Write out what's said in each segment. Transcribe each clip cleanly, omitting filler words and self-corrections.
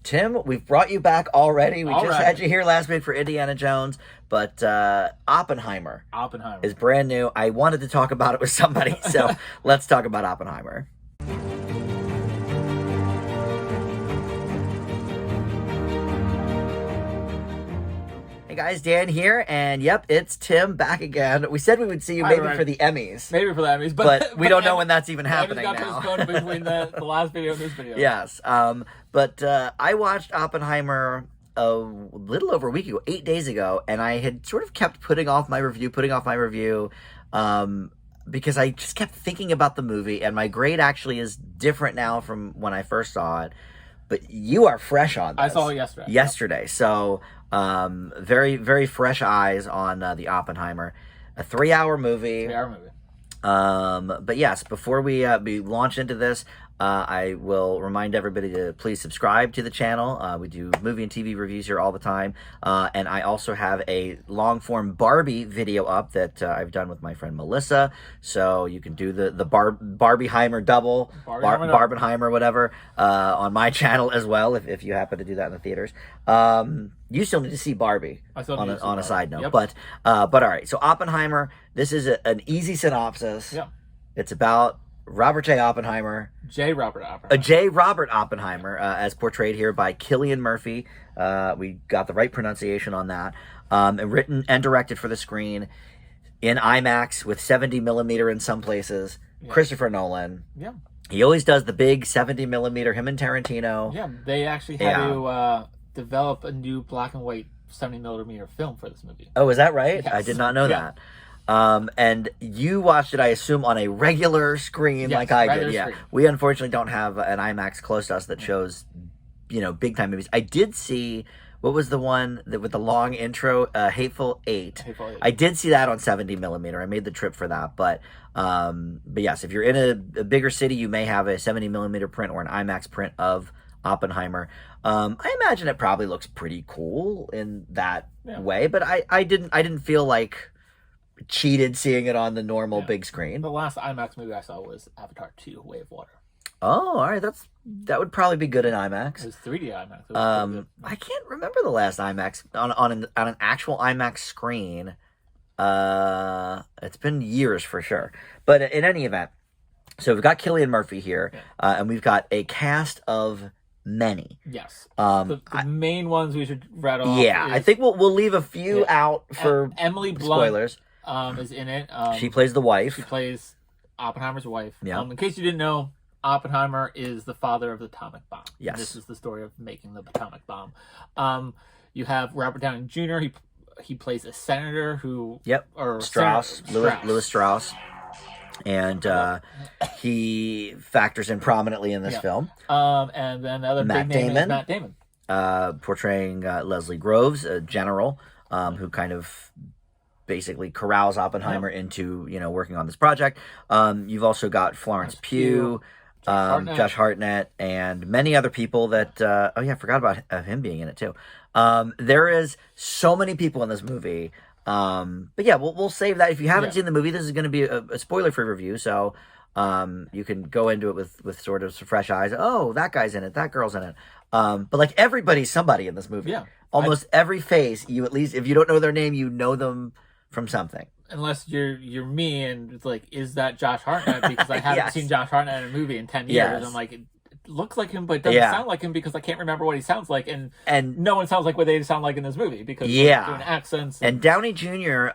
Tim, we've brought you back already. We All just right. had you here last week for Indiana Jones, but Oppenheimer is brand new. I wanted to talk about it with somebody, so let's talk about Oppenheimer. Hey guys, Dan here, and yep, it's Tim back again. We said we would see you maybe for the Emmys. Maybe for the Emmys, but we don't know when that's even happening got now. postponed between the last video and this video. Yes, but I watched Oppenheimer a little over a week ago, 8 days ago, and I had sort of kept putting off my review, because I just kept thinking about the movie, and my grade actually is different now from when I first saw it. But you are fresh on this. I saw it yesterday. Yep. So very, very fresh eyes on the Oppenheimer. A 3-hour movie. 3-hour movie. But yes, before we launch into this, I will remind everybody to please subscribe to the channel. We do movie and TV reviews here all the time. And I also have a long-form Barbie video up that I've done with my friend Melissa. So you can do the Barbieheimer double, Barbenheimer, whatever, on my channel as well, if you happen to do that in the theaters. You still need to see Barbie on a side note. Yep. But all right, so Oppenheimer, this is an easy synopsis. Yeah. It's about Robert J. Oppenheimer. J. Robert Oppenheimer. J. Robert Oppenheimer, as portrayed here by Cillian Murphy. We got the right pronunciation on that. And written and directed for the screen in IMAX with 70 millimeter in some places. Yeah. Christopher Nolan. Yeah. He always does the big 70 millimeter, him and Tarantino. Yeah, they actually had to develop a new black and white 70 millimeter film for this movie. Oh, is that right? Yes. I did not know that. And you watched it, I assume, on a regular screen like I did. Yeah, we unfortunately don't have an IMAX close to us that shows, big time movies. I did see, what was the one that with the long intro, Hateful Eight. I did see that on 70 millimeter. I made the trip for that, but yes, if you're in a bigger city, you may have a 70 millimeter print or an IMAX print of Oppenheimer. I imagine it probably looks pretty cool in that way, but I didn't feel like cheated seeing it on the normal big screen. The last IMAX movie I saw was Avatar 2: Way of Water. Oh, all right, that would probably be good in IMAX. It was 3D IMAX. I can't remember the last IMAX on an actual IMAX screen. It's been years for sure. But in any event, so we've got Cillian Murphy here, and we've got a cast of many. Yes. The main ones we should rattle off. Yeah, I think we'll leave a few out for Emily Blunt, spoilers. Is in it. She plays the wife. She plays Oppenheimer's wife. Yeah. In case you didn't know, Oppenheimer is the father of the atomic bomb. Yes. This is the story of making the atomic bomb. You have Robert Downey Jr. He plays a senator who... Yep. Or Strauss. Louis Strauss. And he factors in prominently in this film. And then the other big name is Matt Damon. Portraying Leslie Groves, a general who kind of basically corrals Oppenheimer into working on this project. You've also got Florence Pugh, Josh Hartnett, and many other people that I forgot about him being in it too. There is so many people in this movie. But yeah, we'll save that. If you haven't seen the movie, this is going to be a spoiler-free review, so you can go into it with sort of some fresh eyes. Oh, that guy's in it, that girl's in it. But like everybody's somebody in this movie. Yeah. Almost every face, you at least, if you don't know their name, you know them from something. Unless you're me and it's like, is that Josh Hartnett? Because I haven't seen Josh Hartnett in a movie in 10 years. Yes. I'm like, it looks like him, but it doesn't sound like him because I can't remember what he sounds like. And no one sounds like what they sound like in this movie because they're doing accents. And Downey Jr.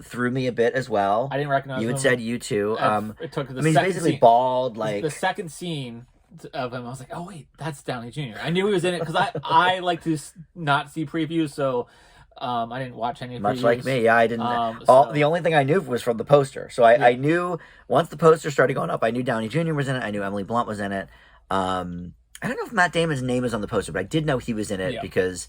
Threw me a bit as well. I didn't recognize him. You had said you too. It took the he's basically scene. bald. Like the second scene of him, I was like, oh wait, that's Downey Jr. I knew he was in it because I like to not see previews, so I didn't watch any previews. Much like me, I didn't. The only thing I knew was from the poster. So I knew once the poster started going up, I knew Downey Jr. was in it. I knew Emily Blunt was in it. I don't know if Matt Damon's name is on the poster, but I did know he was in it because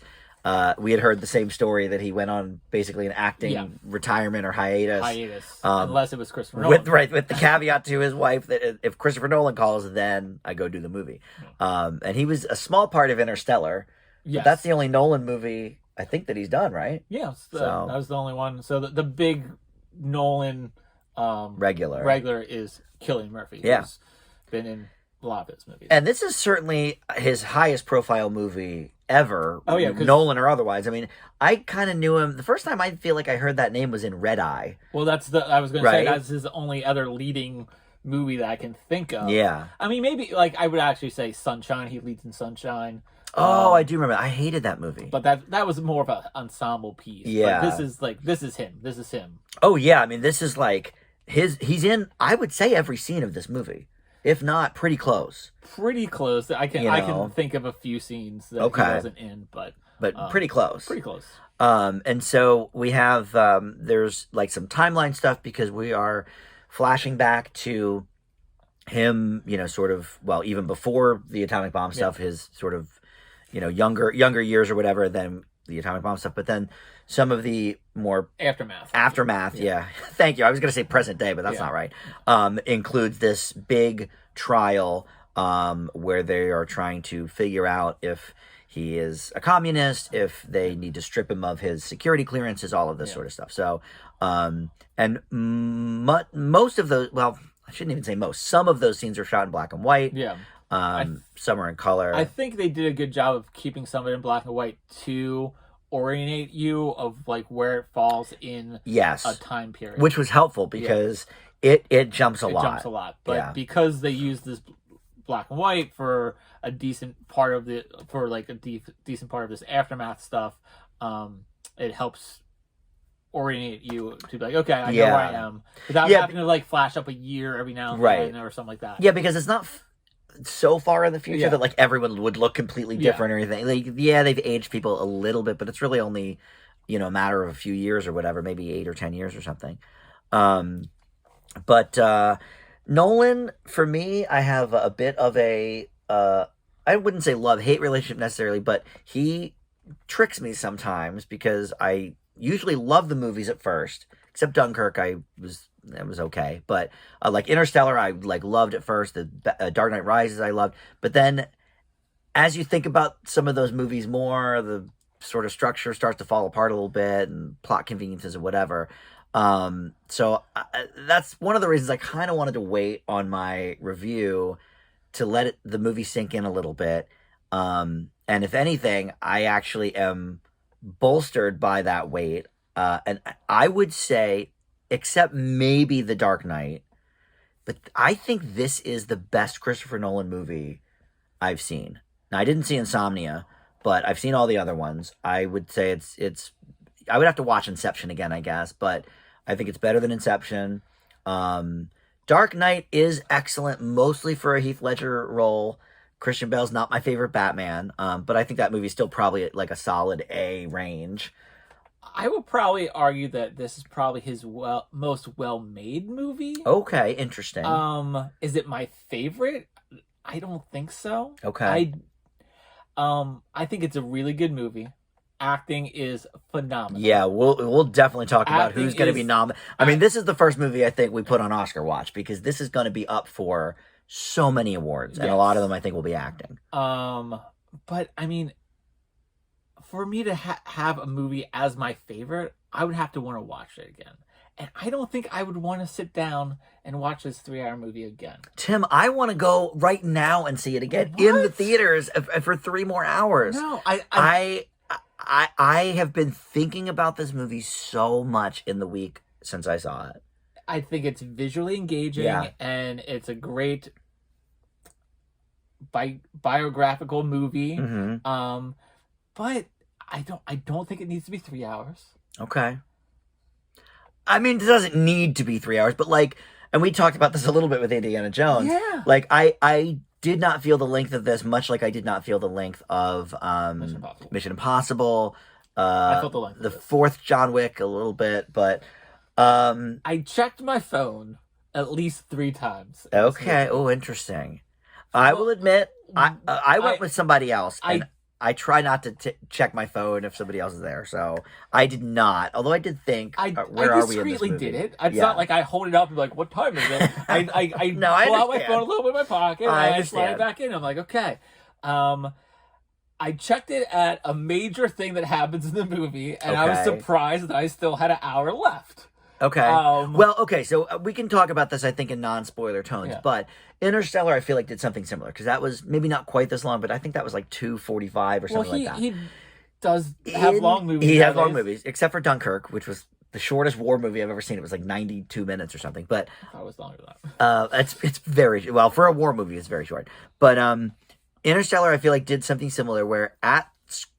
we had heard the same story that he went on basically an acting retirement or hiatus. Unless it was Christopher Nolan. With the caveat to his wife that if Christopher Nolan calls, then I go do the movie. And he was a small part of Interstellar. Yes. But that's the only Nolan movie I think that he's done, right? Yeah, that was the only one. So the big Nolan regular is Cillian Murphy. Yeah. Who's been in a lot of his movies. And this is certainly his highest profile movie ever. Oh yeah, Nolan or otherwise. I mean, I kind of knew him the first time I feel like I heard that name was in Red Eye. Well, I was going to say that's his only other leading movie that I can think of. Yeah. I mean, maybe like I would actually say Sunshine. He leads in Sunshine. Oh, I do remember. I hated that movie. But that was more of an ensemble piece. Yeah. But this is him. This is him. Oh yeah, I mean, this is like he's in, I would say, every scene of this movie. If not, pretty close. Pretty close. I can think of a few scenes that he wasn't in, but pretty close. Pretty close. And so we have there's like some timeline stuff because we are flashing back to him, sort of, well, even before the atomic bomb stuff, his sort of, younger years or whatever than the atomic bomb stuff, but then some of the more aftermath. Yeah. Thank you. I was going to say present day, but that's not right. Includes this big trial where they are trying to figure out if he is a communist, if they need to strip him of his security clearances, all of this sort of stuff. So, and most of those, well, I shouldn't even say most, some of those scenes are shot in black and white. Yeah. Some are in color. I think they did a good job of keeping some of it in black and white to orientate you of like where it falls in a time period, which was helpful because it jumps a lot. It jumps a lot, but because they use this black and white for a decent part of decent part of this aftermath stuff, it helps orientate you to be like, okay, I know where I am, without having to like flash up a year every now and then or something like that. Yeah, because it's not so far in the future that like everyone would look completely different or anything. Like, they've aged people a little bit, but it's really only a matter of a few years or whatever, maybe 8 or 10 years or something. But Nolan, for me, I have a bit of a I wouldn't say love-hate relationship necessarily, but he tricks me sometimes because I usually love the movies at first, except Dunkirk. It was okay, but like Interstellar, I like loved at first. The Dark Knight Rises, I loved, but then as you think about some of those movies more, the sort of structure starts to fall apart a little bit, and plot conveniences or whatever. So that's one of the reasons I kind of wanted to wait on my review to let the movie sink in a little bit. And if anything, I actually am bolstered by that wait. And I would say, except maybe The Dark Knight, but I think this is the best Christopher Nolan movie I've seen. Now, I didn't see Insomnia, but I've seen all the other ones. I would say it's I would have to watch Inception again, I guess, but I think it's better than Inception. Dark Knight is excellent, mostly for a Heath Ledger role. Christian Bale's not my favorite Batman, but I think that movie's still probably at like a solid A range. I would probably argue that this is probably his most well-made movie. Okay, interesting. Is it my favorite? I don't think so. Okay. I think it's a really good movie. Acting is phenomenal. Yeah, we'll definitely talk about who's going to be nominated. I mean, this is the first movie I think we put on Oscar watch because this is going to be up for so many awards, and a lot of them I think will be acting. But I mean, for me to have a movie as my favorite, I would have to want to watch it again. And I don't think I would want to sit down and watch this 3-hour movie again. Tim, I want to go right now and see it again in the theaters for 3 more hours. No, I have been thinking about this movie so much in the week since I saw it. I think it's visually engaging and it's a great biographical movie. Mm-hmm. But I don't think it needs to be 3 hours. Okay. I mean, it doesn't need to be 3 hours, but like, and we talked about this a little bit with Indiana Jones. Yeah. Like, I did not feel the length of this, much like I did not feel the length of Mission Impossible. I felt the length. The fourth John Wick a little bit, but I checked my phone at least 3 times. Okay. Oh, interesting. I will admit, I went with somebody else, and I try not to check my phone if somebody else is there, so I did not. Although I did think, where are we in this movie? I discreetly did it. It's not like I hold it up and be like, what time is it? I pull out my phone a little bit in my pocket, and I slide it back in. I'm like, okay. I checked it at a major thing that happens in the movie, and I was surprised that I still had an hour left. Okay. Okay, so we can talk about this, I think, in non-spoiler tones, but Interstellar, I feel like, did something similar, because that was maybe not quite this long, but I think that was like 2:45 or something like that. He does have long movies. He has long movies, except for Dunkirk, which was the shortest war movie I've ever seen. It was like 92 minutes or something, but... I was longer than that. It's very... Well, for a war movie, it's very short. But Interstellar, I feel like, did something similar, where at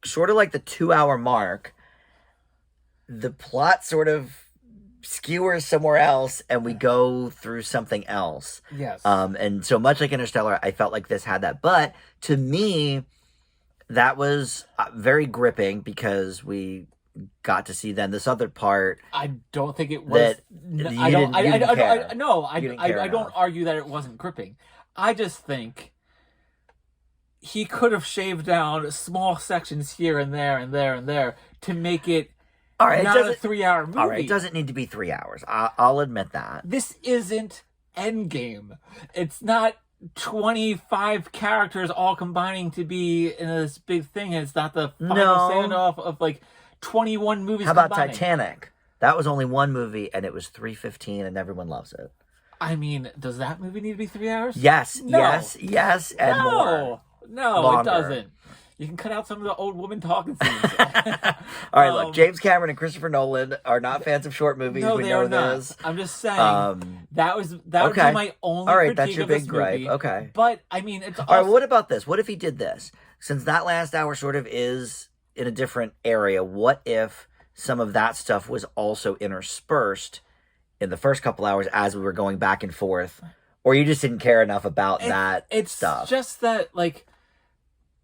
sort of like the 2-hour mark, the plot sort of skewers somewhere else and we go through something else. Yes. And so much like Interstellar, I felt like this had that. But to me, that was very gripping, because we got to see then this other part. I don't think it was. I don't argue that it wasn't gripping. I just think he could have shaved down small sections here and there and there and there to make it not a 3-hour movie. All right, it doesn't need to be 3 hours. I'll admit that. This isn't Endgame. It's not 25 characters all combining to be in this big thing. It's not the final standoff of like 21 movies. How about Titanic? That was only one movie, and it was 3:15, and everyone loves it. I mean, does that movie need to be 3 hours? Yes, yes, and more. No, longer. It doesn't. You can cut out some of the old woman talking scenes. All right, look, James Cameron and Christopher Nolan are not fans of short movies. No, they are not. This. I'm just saying that would be my only critique that's your of this big gripe. movie. Okay. But, I mean, it's also... All right, what about this? What if he did this? Since that last hour sort of is in a different area, what if some of that stuff was also interspersed in the first couple hours as we were going back and forth? Or you just didn't care enough about that stuff? It's just that, like...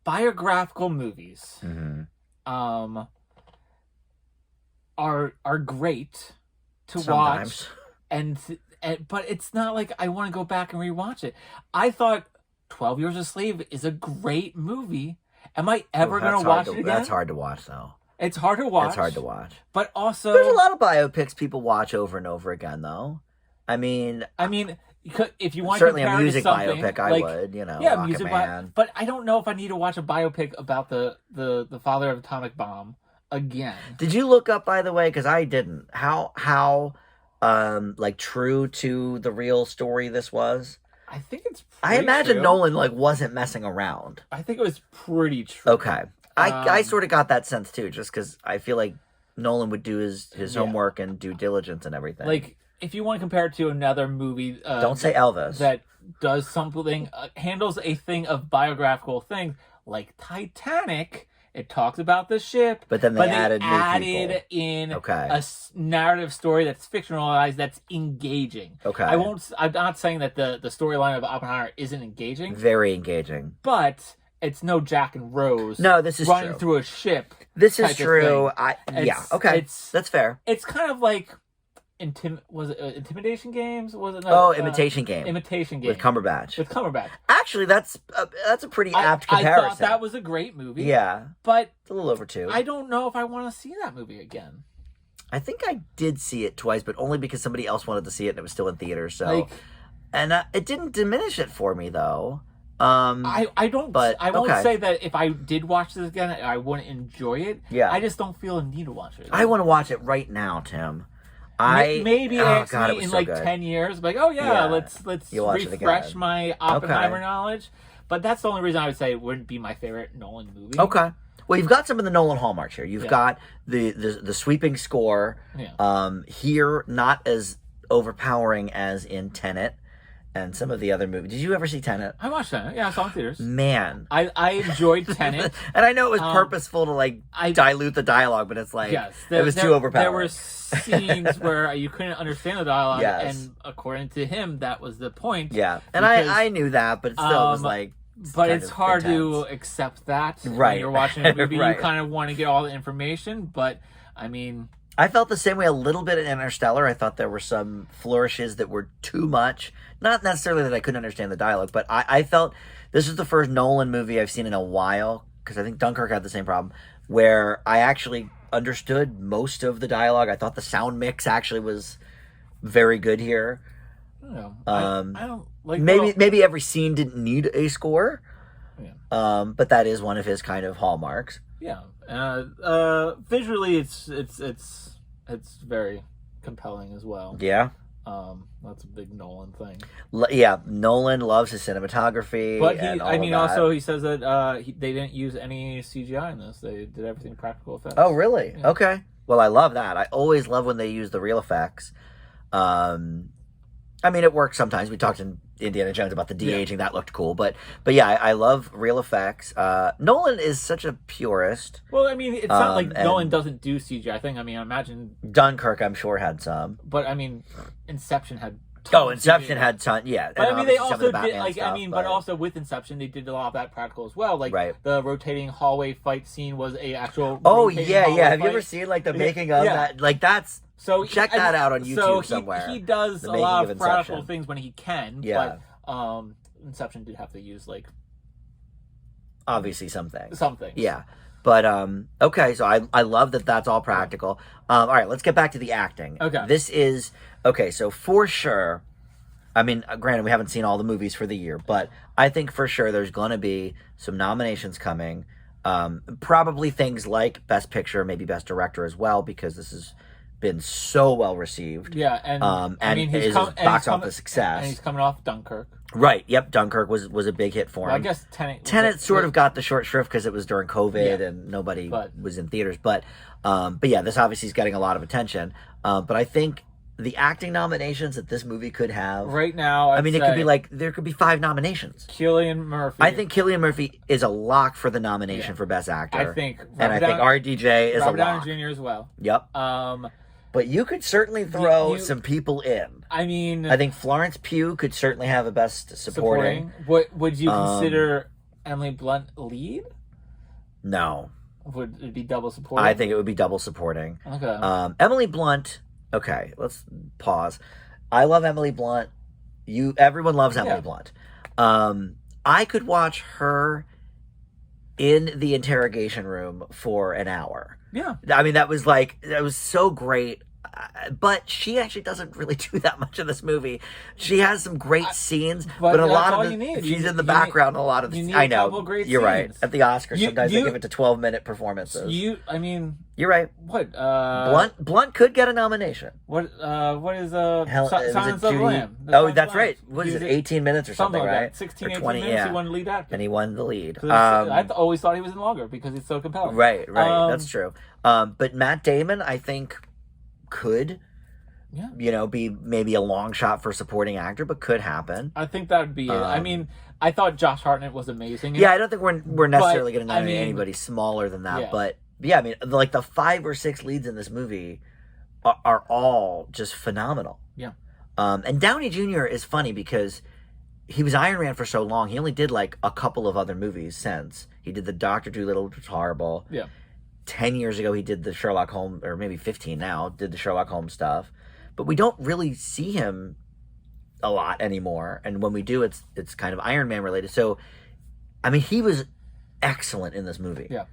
biographical movies are great to watch, and but it's not like I want to go back and rewatch it. I thought 12 Years a Slave is a great movie. Am I ever going to watch it again? That's hard to watch, though. It's hard to watch. It's hard to watch. But also, there's a lot of biopics people watch over and over again, though. I mean, if you want certainly to a music something, biopic, I would, music Man. But I don't know if I need to watch a biopic about the father of the atomic bomb again. Did you look up, by the way? Because I didn't. How like true to the real story this was? I think it's. I imagine true. Nolan wasn't messing around. I think it was pretty true. Okay, I sort of got that sense too, just because I feel like Nolan would do his homework and due diligence and everything. Like, if you want to compare it to another movie, don't say Elvis, that does something, handles a thing of biographical things like Titanic. It talks about the ship, but then they added in a narrative story that's fictionalized, that's engaging. Okay, I'm not saying that the storyline of Oppenheimer isn't engaging. Very engaging, but it's no Jack and Rose. No, this is running true. through a ship. This is true. Okay, that's fair. It's kind of like. Was it Intimidation Games? Was it? Imitation Game. Imitation Game with Cumberbatch. Actually, that's a pretty apt comparison. I thought that was a great movie. Yeah, but it's a little over 2. I don't know if I want to see that movie again. I think I did see it twice, but only because somebody else wanted to see it and it was still in theaters. So, it didn't diminish it for me though. I won't say that if I did watch this again, I wouldn't enjoy it. Yeah, I just don't feel a need to watch it again. I want to watch it right now, Tim. Maybe ask me in like 10 years, like, let's refresh my Oppenheimer knowledge. But that's the only reason I would say it wouldn't be my favorite Nolan movie. Okay. Well, you've got some of the Nolan hallmarks here. You've got the sweeping score. Yeah. Here, not as overpowering as in Tenet and some of the other movies. Did you ever see Tenet? I watched Tenet. Yeah, I saw it in theaters. Man. I enjoyed Tenet. And I know it was purposeful to dilute the dialogue, but it's like, it was too overpowering. There were scenes where you couldn't understand the dialogue, and according to him, that was the point. Yeah, and I knew that, but still it was like... But it's hard to accept that when you're watching a movie. You kind of want to get all the information, but, I mean... I felt the same way a little bit in Interstellar. I thought there were some flourishes that were too much. Not necessarily that I couldn't understand the dialogue, but I felt this is the first Nolan movie I've seen in a while, because I think Dunkirk had the same problem, where I actually understood most of the dialogue. I thought the sound mix actually was very good here. I don't like... Maybe every scene didn't need a score, but that is one of his kind of hallmarks. Yeah. Visually, it's very compelling as well. Yeah. That's a big Nolan thing. Yeah, Nolan loves his cinematography. But also he says that they didn't use any CGI in this. They did everything practical effects. Oh, really? Yeah. Okay. Well, I love that. I always love when they use the real effects. I mean, it works sometimes. We talked in Indiana Jones about the de-aging. That looked cool. But yeah, I love real effects. Nolan is such a purist. Well, I mean, it's not like Nolan doesn't do CGI. I imagine Dunkirk, I'm sure, had some. But, I mean, Inception had Inception had ton, yeah. But I mean, they also did, like, stuff, but also with Inception, they did a lot of that practical as well. Like, the rotating hallway fight scene was a actual. Oh, yeah. Have you ever seen, like, the making of that? Like, that's. So check that out on YouTube somewhere. He does a lot of practical things when he can. Yeah. But Inception did have to use, like. Obviously, some things. Yeah. But, okay, so I love that that's all practical. All right, let's get back to the acting. Okay. This is, okay, so for sure, I mean, granted, we haven't seen all the movies for the year, but I think for sure there's going to be some nominations coming. Probably things like Best Picture, maybe Best Director as well, because this has been so well received. Yeah, and I mean, is a box office success. And he's coming off Dunkirk. Right. Yep. Dunkirk was a big hit for him. Well, I guess Tenet sort of got the short shrift because it was during COVID and nobody was in theaters. But yeah, this obviously is getting a lot of attention. But I think the acting nominations that this movie could have right now, it could be like there could be 5 nominations. Cillian Murphy. I think Cillian Murphy is a lock for the nomination for Best Actor. I think, I think RDJ is Robert a lock. Downey Jr. as well. Yep. But you could certainly throw some people in. I mean, I think Florence Pugh could certainly have a Best Supporting. What would you consider Emily Blunt lead? No. Would it be double supporting? I think it would be double supporting. Okay. Emily Blunt. Okay, let's pause. I love Emily Blunt. Everyone loves Emily Blunt. I could watch her in the interrogation room for an hour. Yeah. I mean, that was so great. But she actually doesn't really do that much in this movie. She has some great scenes, but a lot of she's in the background. A lot of the, I know. You're right. At the Oscars, sometimes they give it to 12-minute performances. You're right. What? Blunt could get a nomination. What is Silence of the Lamb? Oh, that's right. What is it? 18 minutes or something, right? That. 16, 18 minutes. Yeah. He won lead actor, and he won the lead. I always thought he was in longer because it's so compelling. Right. That's true. But Matt Damon, I think, could be maybe a long shot for supporting actor, but could happen. I think that would be it. I mean, I thought Josh Hartnett was amazing. I don't think we're necessarily going to nominate anybody smaller than that. But I mean, like the 5 or 6 leads in this movie are all just phenomenal. Yeah. And Downey Jr. is funny because he was Iron Man for so long. He only did like a couple of other movies since. He did the Dr. Dolittle, which was horrible. Yeah. 10 years ago, he did the Sherlock Holmes, or maybe 15 now, did the Sherlock Holmes stuff. But we don't really see him a lot anymore. And when we do, it's kind of Iron Man related. So, I mean, he was excellent in this movie. Yeah.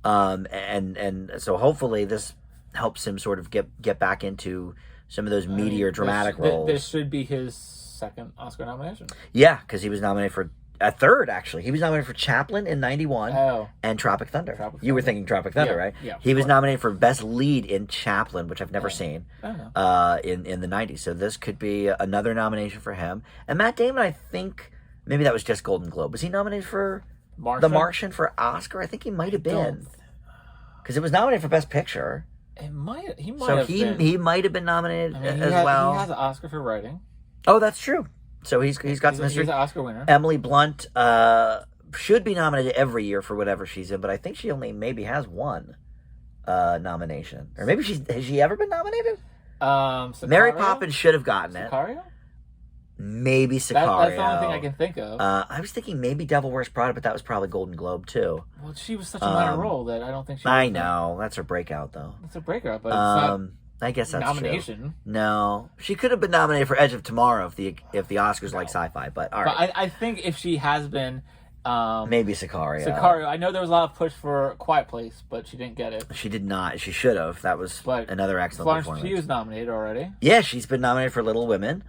And so hopefully this helps him sort of get back into some of those meatier dramatic roles. This should be his second Oscar nomination. Yeah, because he was nominated for a third, actually. He was nominated for Chaplin in 91 and Tropic Thunder. You were thinking Tropic Thunder, right? Yeah. He was nominated for Best Lead in Chaplin, which I've never seen, in the 90s. So this could be another nomination for him. And Matt Damon, I think, maybe that was just Golden Globe. Was he nominated for The Martian for Oscar? I think he might have been. Because it was nominated for Best Picture. He might he might have been nominated as well. He has an Oscar for writing. Oh, that's true. So he's got some history. He's an Oscar winner. Emily Blunt should be nominated every year for whatever she's in, but I think she only maybe has one nomination, or maybe has she ever been nominated? Mary Poppins should have gotten it. Sicario? Maybe Sicario. That's the only thing I can think of. I was thinking maybe Devil Wears Prada, but that was probably Golden Globe too. Well, she was such a minor role that I don't think she. I know that's her breakout though. It's a breakout, but it's not. I guess that's nomination. True. No, she could have been nominated for Edge of Tomorrow if the Oscars like sci-fi. But all right, but I think if she has been, maybe Sicario. Sicario. I know there was a lot of push for Quiet Place, but she didn't get it. She did not. She should have. That was another excellent performance. Florence Pugh was nominated already. Yeah, she's been nominated for Little Women.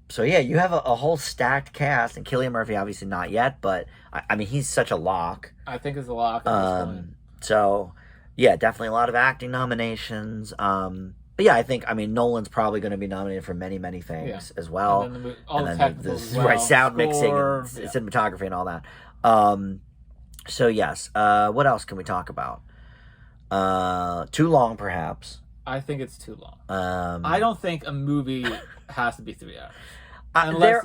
So yeah, you have a whole stacked cast, and Cillian Murphy obviously not yet, but I mean he's such a lock. I think is a lock at this point. So. Yeah, definitely a lot of acting nominations. But But yeah, I think Nolan's probably going to be nominated for many things as well. And then all the technicals, right, sound mixing, score, and cinematography, and all that. So yes, what else can we talk about? Too long, perhaps. I think it's too long. I don't think a movie has to be 3 hours.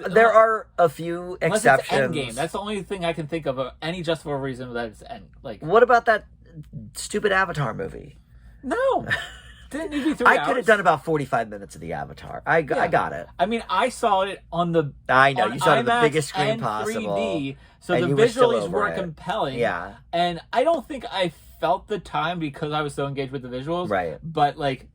There are a few exceptions. Endgame. That's the only thing I can think of any justifiable reason that it's end. Like, what about that stupid Avatar movie? No, didn't need to be 3 hours. I could have done about 45 minutes of the Avatar. I got it. I mean, I saw it on the. I know you saw it on the IMAX biggest screen and possible. 3D, so and the visuals were compelling. Yeah, and I don't think I felt the time because I was so engaged with the visuals. Right. But like,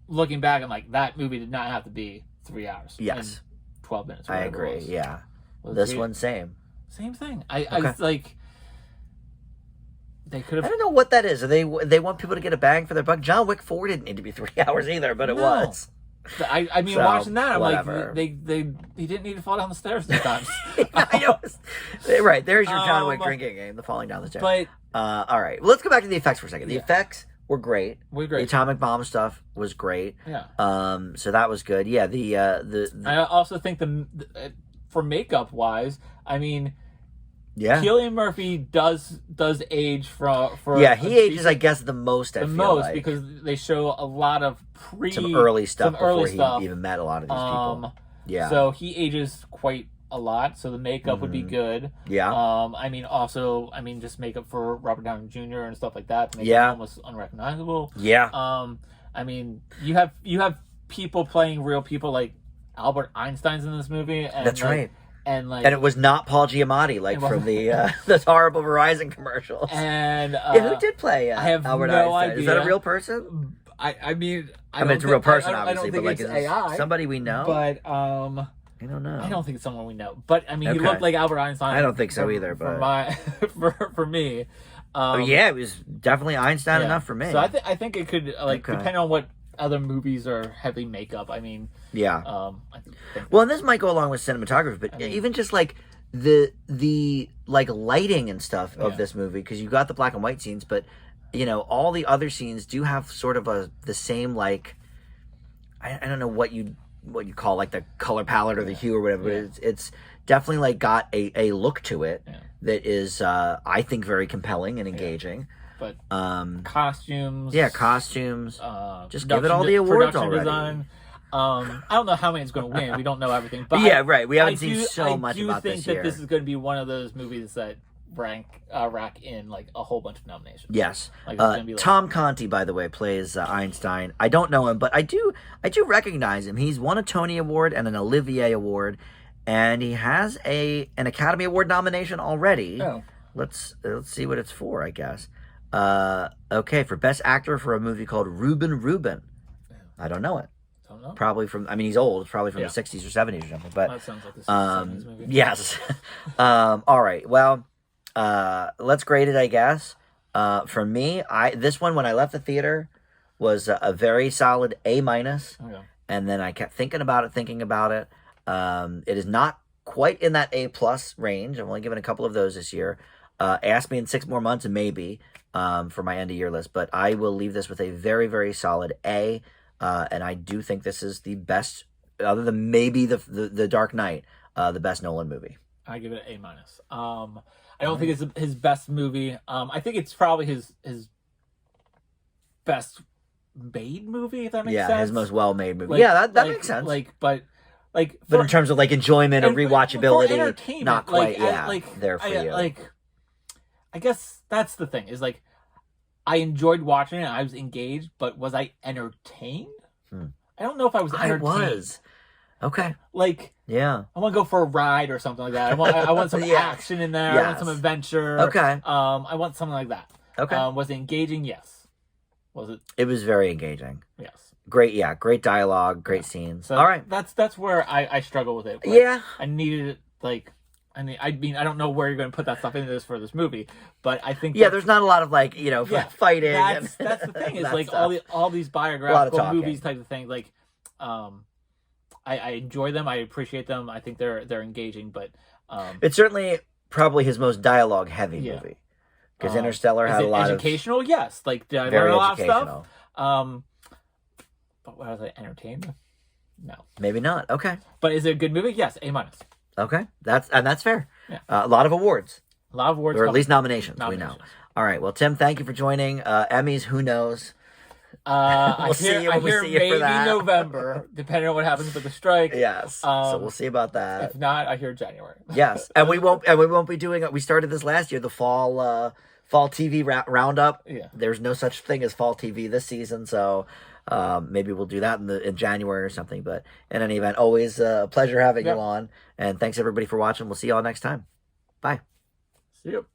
looking back, I'm like, that movie did not have to be 3 hours. Yes. 12 minutes. I agree. Yeah. This one, same thing. I was like, they could have. I don't know what that is. They want people to get a bang for their buck. John Wick 4 didn't need to be 3 hours either, but it was. I mean, so, watching that, I'm whatever. Like, he didn't need to fall down the stairs sometimes. Right, there's your John Wick drinking game, the falling down the stairs. But all right, well, let's go back to the effects for a second. The effects were great. The atomic bomb stuff was great. Yeah. So that was good. Yeah. The I also think for makeup wise, I mean. Yeah, Cillian Murphy does age for he ages, I guess, the most. Because they show a lot of some early stuff before he even met a lot of these people. Yeah, so he ages quite a lot. So the makeup would be good. Yeah. I mean, also, just makeup for Robert Downey Jr. and stuff like that to make him almost unrecognizable. Yeah. I mean, you have people playing real people, like Albert Einstein's in this movie. And that's right. And it was not Paul Giamatti, from the horrible Verizon commercials. And who did play I have Albert no Einstein? idea. Is that a real person? I mean, it's a real person, obviously, but like, is AI, somebody we know? But I don't know. I don't think it's someone we know. But I mean, he looked like Albert Einstein. I don't think so either. But for me, it was definitely Einstein enough for me. So I think it could depend on what other movies are heavy makeup. I mean, well, and this might go along with cinematography, but even just like the like lighting and stuff of this movie, because you got the black and white scenes, but all the other scenes do have sort of the same, like, I don't know what you call, like, the color palette or the hue or whatever, but it's definitely like got a look to it that is I think very compelling and engaging. But costumes, costumes. Just give it all the awards already. Design. I don't know how many it's going to win. We don't know everything. But right. We haven't seen so much about this year. I do think that this is going to be one of those movies that rack in like a whole bunch of nominations. Yes. Tom Conti, by the way, plays Einstein. I don't know him, but I do recognize him. He's won a Tony Award and an Olivier Award, and he has an Academy Award nomination already. Oh. Let's see what it's for, I guess. Okay, for Best Actor for a movie called Reuben Reuben. I don't know it. Don't know. Probably from, he's old. It's probably from the 60s or 70s or something. But that sounds like this is a 70s movie. Yes. All right. Well, let's grade it, I guess. For me, this one, when I left the theater, was a very solid A-. Okay. And then I kept thinking about it. It is not quite in that A+ range. I've only given a couple of those this year. Ask me in 6 more months and maybe for my end of year list, but I will leave this with a very, very solid A. And I do think this is the best, other than maybe the Dark Knight, the best Nolan movie. I give it an A-. I don't think it's his best movie. I think it's probably his best made movie, if that makes sense. Yeah, his most well-made movie. That makes sense. But in terms of like enjoyment and rewatchability, not quite there for you. I guess that's the thing, is like, I enjoyed watching it, I was engaged, but was I entertained? I don't know if I was entertained. I was. Okay. Like, I want to go for a ride or something like that. I want some action in there. I want some adventure. Okay. I want something like that. Okay. Was it engaging? Yes. Was it? It was very engaging. Yes. Great, great dialogue, great scenes. So all right. That's where I struggle with it. I needed it, like, I mean, I don't know where you're going to put that stuff into for this movie, but I think there's not a lot of fighting. That's the thing. It's like all these biographical movies type of thing. Like, I enjoy them. I appreciate them. I think they're engaging, but it's certainly probably his most dialogue heavy movie, because Interstellar had a lot educational. Yes, like did I very learn a lot of stuff. But was I entertained? No. Maybe not. Okay. But is it a good movie? Yes, A-. Okay. That's fair. Yeah. A lot of awards. A lot of awards. Or at least nominations, we know. All right. Well, Tim, thank you for joining. Emmys, who knows? I hear maybe November, depending on what happens with the strike. Yes. So we'll see about that. If not, I hear January. Yes. And we won't be doing it. We started this last year, the fall TV roundup. Yeah. There's no such thing as fall TV this season, so maybe we'll do that in January or something. But in any event, always a pleasure having you on. And thanks everybody for watching. We'll see you all next time. Bye. See you.